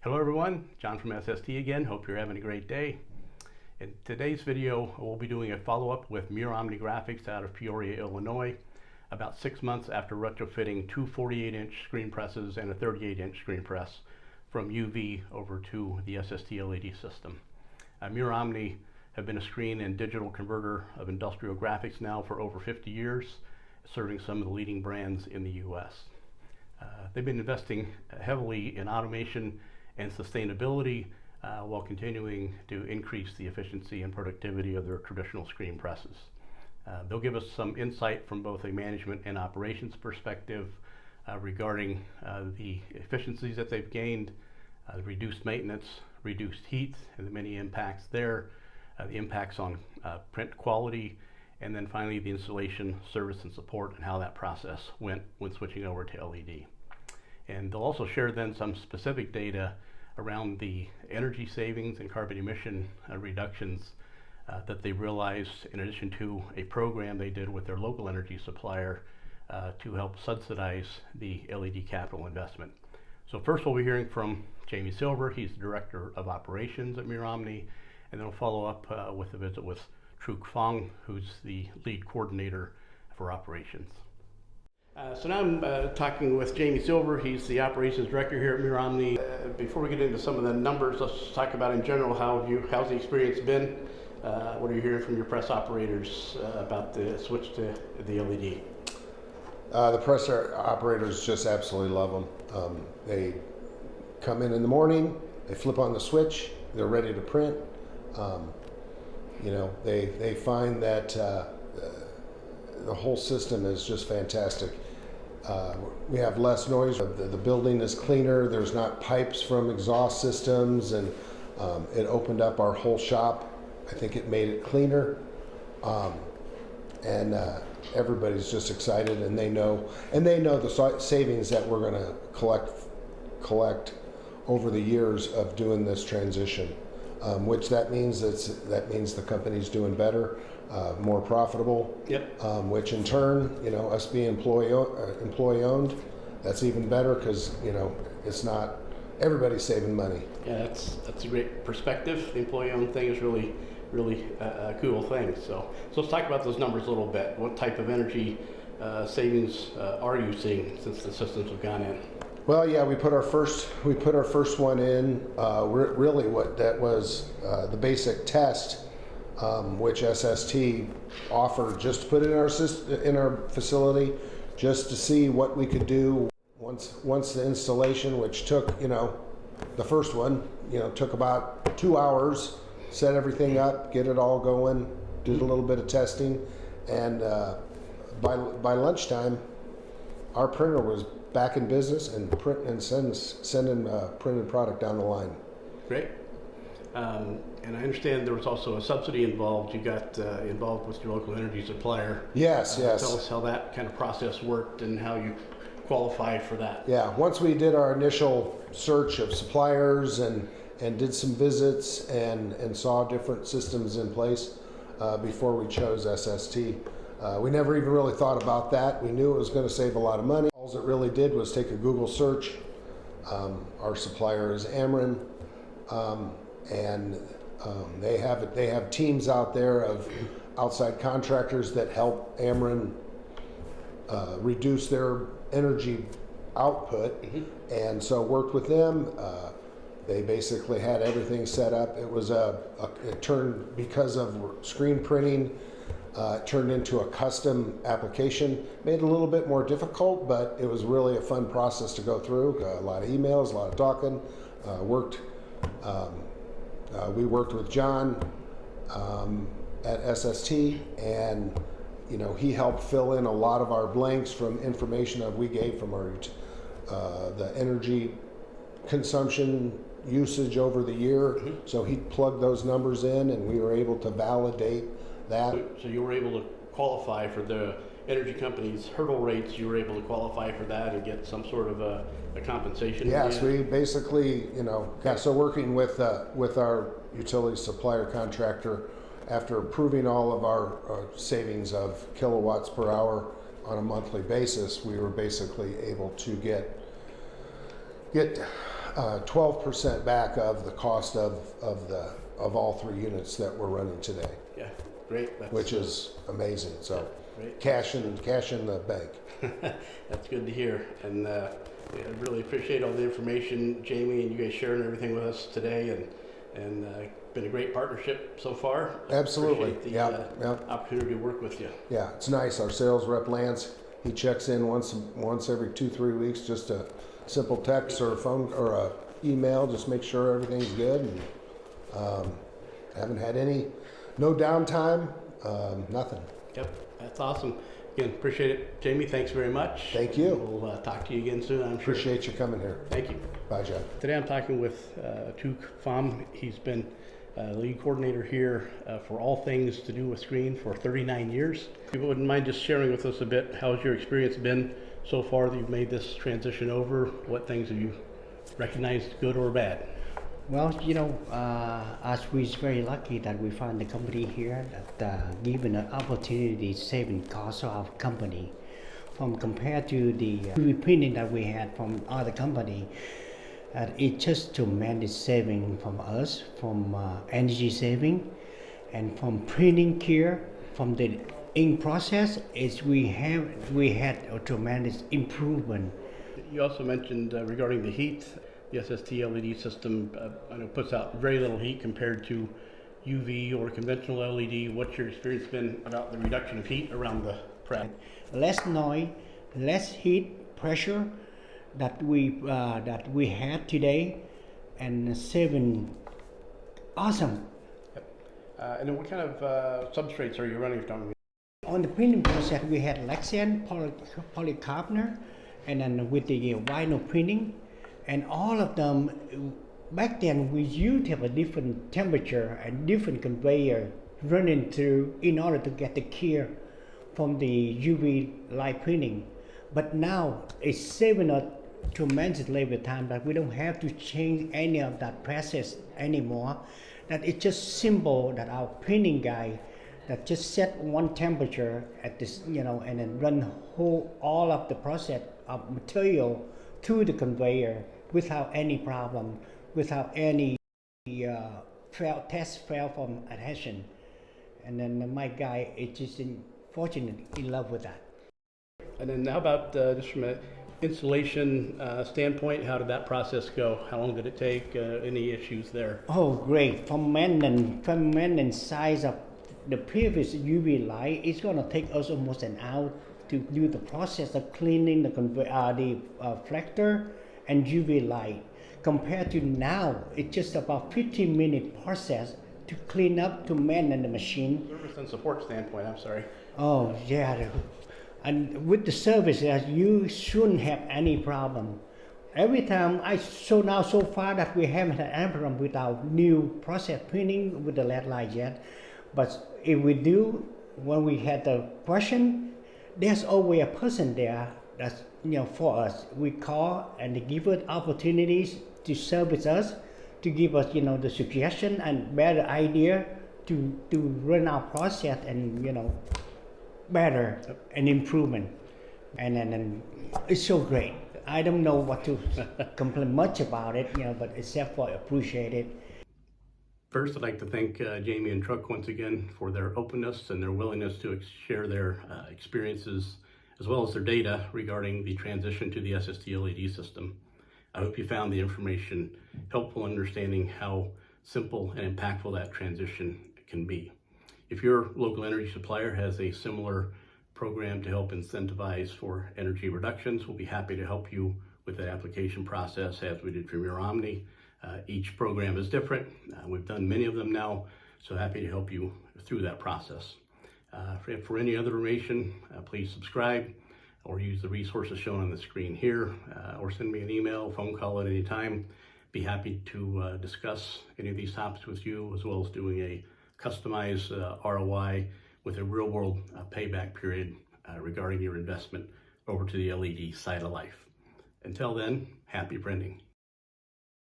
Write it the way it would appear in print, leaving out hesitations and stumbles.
Hello everyone, John from SST again. Hope you're having a great day. In today's video, we'll be doing a follow-up with Muir Omni Graphics out of Peoria, Illinois, about 6 months after retrofitting two 48-inch screen presses and a 38-inch screen press from UV over to the SST LED system. Muir Omni have been a screen and digital converter of industrial graphics now for over 50 years, serving some of the leading brands in the US. They've been investing heavily in automation and sustainability while continuing to increase the efficiency and productivity of their traditional screen presses. They'll give us some insight from both a management and operations perspective regarding the efficiencies that they've gained, reduced maintenance, reduced heat, and the many impacts there, the impacts on print quality, and then finally the installation, service, and support, and how that process went when switching over to LED. And they'll also share then some specific data around the energy savings and carbon emission reductions that they realized, in addition to a program they did with their local energy supplier to help subsidize the LED capital investment. So first we'll be hearing from Jamie Silver. He's the Director of Operations at Muir Omni, and then we'll follow up with a visit with Truk Fong, who's the lead coordinator for operations. So now I'm talking with Jamie Silver. He's the operations director here at Muir Omni. Before we get into some of the numbers, let's talk about in general how's the experience been? What are you hearing from your press operators about the switch to the LED? The press operators just absolutely love them. They come in the morning, they flip on the switch, they're ready to print. They find that the whole system is just fantastic. We have less noise. The building is cleaner. There's not pipes from exhaust systems, and it opened up our whole shop. I think it made it cleaner, and everybody's just excited, and they know the savings that we're going to collect over the years of doing this transition. Which that means the company's doing better, more profitable. Yep. Which in turn, us being employee owned, that's even better because it's not everybody's saving money. Yeah, that's a great perspective. The employee owned thing is really a cool thing. So let's talk about those numbers a little bit. What type of energy savings are you seeing since the systems have gone in? Well, yeah, we put our first one in. Really, what that was the basic test, which SST offered, just to put it in our facility, just to see what we could do once the installation, which took the first one took about 2 hours, set everything up, get it all going, did a little bit of testing, and by lunchtime, our printer was back in business and sending printed product down the line. Great. And I understand there was also a subsidy involved. You got involved with your local energy supplier. Yes. Tell us how that kind of process worked and how you qualify for that. Yeah, once we did our initial search of suppliers and did some visits and saw different systems in place before we chose SST. We never even really thought about that. We knew it was going to save a lot of money. All it really did was take a Google search. Our supplier is Ameren, and they have teams out there of outside contractors that help Ameren reduce their energy output. Mm-hmm. And so worked with them. They basically had everything set up. It was it turned, because of screen printing, turned into a custom application. Made it a little bit more difficult, but it was really a fun process to go through. A lot of emails, a lot of talking. We worked with John at SST, and he helped fill in a lot of our blanks from information that we gave from our the energy consumption usage over the year. Mm-hmm. So he plugged those numbers in, and we were able to validate that. So you were able to qualify for the energy company's hurdle rates. You were able to qualify for that and get some sort of a compensation. Yes, we basically, so working with our utility supplier contractor, after approving all of our savings of kilowatts per hour on a monthly basis, we were basically able to get 12% back of the cost of all 3 units that we're running today, Yeah, great. which is amazing. So Great. cash in the bank. That's good to hear. And I really appreciate all the information, Jamie, and you guys sharing everything with us today. And been a great partnership so far. Absolutely. Appreciate the opportunity to work with you. Yeah, it's nice. Our sales rep Lance, he checks in once every 2-3 weeks, just a simple text or a phone or a email, just make sure everything's good. And haven't had no downtime, nothing. Yep, that's awesome. Again, appreciate it. Jamie, thanks very much. Thank you. We'll talk to you again soon, I'm sure. Appreciate you coming here. Thank you. Bye, Jeff. Today I'm talking with Tuk Pham. He's been lead coordinator here for all things to do with screen for 39 years. If you wouldn't mind just sharing with us a bit, how's your experience been so far that you've made this transition over? What things have you recognized, good or bad? Well, as we're very lucky that we found the company here that given an opportunity saving cost of our company from compared to the printing that we had from other company. It's just tremendous saving from us, from energy saving, and from printing care, from the ink process. We had a tremendous improvement. You also mentioned regarding the heat. The SST LED system I know puts out very little heat compared to UV or conventional LED. What's your experience been about the reduction of heat around the press? Less noise, less heat pressure that we had today, and saving awesome. Yep. And then what kind of substrates are you running from? On the printing process, we had Lexan, polycarbonate, and then with the vinyl printing, and all of them. Back then, we used to have a different temperature and different conveyor running through in order to get the clear from the UV light printing. But now it's saving us tremendous labor time that we don't have to change any of that process anymore. That it's just simple that our printing guy that just set one temperature at this, and then run all of the process of material through the conveyor without any problem, without any fail from adhesion. And then my guy is just fortunate in love with that. And then how about just from an installation standpoint, how did that process go? How long did it take? Any issues there? Oh, great. From maintenance size of the previous UV light, it's going to take us almost an hour to do the process of cleaning the reflector and UV light. Compared to now, it's just about 15-minute process to clean up, to maintain the machine. Service and support standpoint, I'm sorry. Oh, yeah. And with the service, you shouldn't have any problem. Every time so far that we haven't had any problem with our new process printing with the LED light yet. But if we do, when we had the question, there's always a person there that's, for us. We call and they give us opportunities to service us, to give us, the suggestion and better idea to run our process and, better and improvement. And it's so great. I don't know what to complain much about it, but except for appreciate it. First, I'd like to thank Jamie and Truck once again for their openness and their willingness to share their experiences as well as their data regarding the transition to the SST LED system. I hope you found the information helpful in understanding how simple and impactful that transition can be. If your local energy supplier has a similar program to help incentivize for energy reductions, we'll be happy to help you with that application process as we did for Muir Omni. Each program is different. We've done many of them now, so happy to help you through that process. For any other information, please subscribe or use the resources shown on the screen here, or send me an email, phone call at any time. Be happy to discuss any of these topics with you, as well as doing a customized ROI with a real-world payback period regarding your investment over to the LED side of life. Until then, happy printing.